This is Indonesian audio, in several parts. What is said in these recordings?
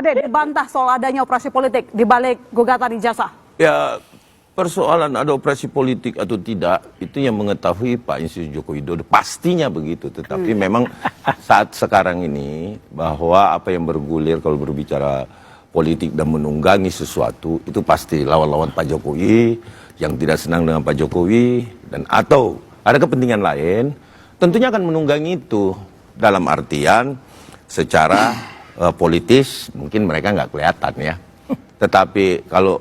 Dibantah soal adanya operasi politik di balik gugatan ijazah. Ya, persoalan ada operasi politik atau tidak, itu yang mengetahui Pak Insinyur Joko Widodo. Pastinya begitu. Tetapi memang saat sekarang ini, bahwa apa yang bergulir kalau berbicara politik dan menunggangi sesuatu, itu pasti lawan-lawan Pak Jokowi, yang tidak senang dengan Pak Jokowi, dan atau ada kepentingan lain, tentunya akan menunggangi itu. Dalam artian, secara politis mungkin mereka nggak kelihatan ya, tetapi kalau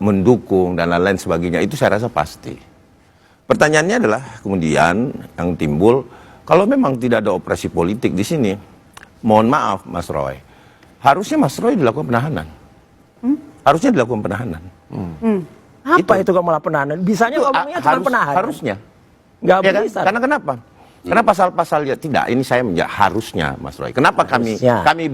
mendukung dan lain-lain sebagainya itu saya rasa pasti. Pertanyaannya adalah kemudian yang timbul, kalau memang tidak ada operasi politik di sini, mohon maaf Mas Roy, harusnya Mas Roy dilakukan penahanan. Harusnya dilakukan penahanan. Apa itu kok malah penahanan? Bisanya ngomongnya cuma penahanan. Harusnya. Nggak Ya kan? bisa. Karena kenapa? Karena pasal-pasalnya tidak. Ini saya harusnya, Mas Roy. Kenapa Harusnya. kami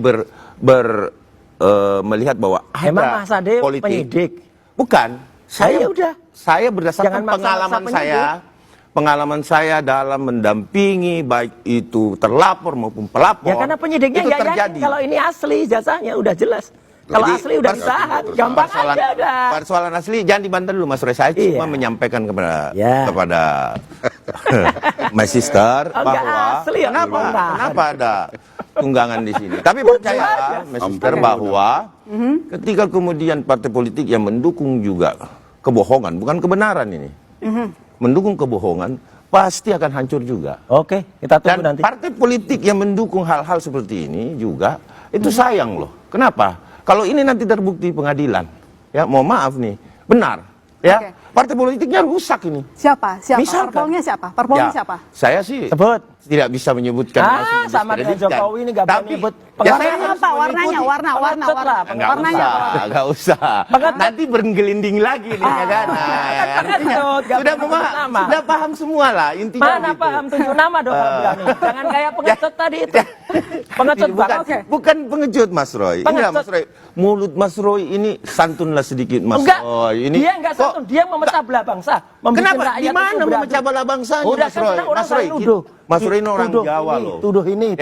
melihat bahwa ada Emang Mas Ade politik? penyidik? Bukan. Saya udah. Saya berdasarkan Jangan maksa-maksa pengalaman saya dalam mendampingi baik itu terlapor maupun pelapor. Ya karena penyidiknya itu nggak yakin kalau ini asli jasanya udah jelas. Kalau asli udah ditahan, gampang aja udah. Persoalan asli jangan dibantah dulu Mas Roy. Saya cuma menyampaikan kepada my sister bahwa asli, kenapa ada tunggangan di sini. Tapi percaya my sister bahwa ketika kemudian partai politik yang mendukung juga kebohongan, bukan kebenaran ini, mendukung kebohongan, pasti akan hancur juga. Oke, kita tunggu Dan nanti. partai politik yang mendukung hal-hal seperti ini juga itu sayang loh. Kenapa? Kalau ini nanti terbukti pengadilan, ya mohon maaf nih, benar, ya partai politiknya rusak ini. Siapa? Misalkan, Parpolnya siapa? Parpolnya siapa? Saya sih Sebut. tidak bisa menyebutkan. Sama dengan Jokowi ini nggak boleh nyebut. Warnanya apa? Warnanya, warna. Warnanya apa? Enggak usah. Nanti bergelinding lagi nih ya kan. Sudah paham semua lah intinya. Mana gitu. paham, tunjuk nama dong kalau berani. Jangan kayak pengecut tadi itu. Pengecut banget. Bukan pengecut Mas Roy. Inilah Mas Roy. Mulut Mas Roy ini santunlah sedikit Mas Roy. Ini dia enggak santun, dia memecah belah bangsa. Kenapa? Di mana memecah belah bangsanya Udah, Mas Roy? Mas Roy, Mas Roy ini orang Jawa loh. Tuduh ini.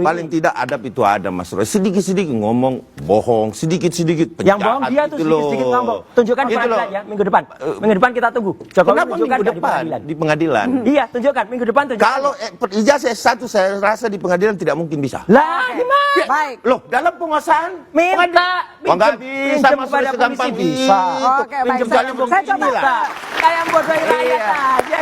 Paling tidak adab itu ada Mas Roy. Sedikit-sedikit ngomong bohong, sedikit-sedikit penjahat. Yang bohong dia tuh sedikit-sedikit ngomong. Tunjukkan di pengadilan ya, minggu depan. Minggu depan kita tunggu. Jokowi Kenapa tunjukkan minggu depan di pengadilan? Iya, tunjukkan minggu depan tunjukkan. Kalau ijazah S1 saya rasa di pengadilan tidak mungkin bisa. Lah, gimana? Baik. Loh, dalam penguasaan Minta nggak bisa Mas Roy segampang bisa. Oke, baik. Pinjam Saya coba. Kayak bodoh rakyat aja.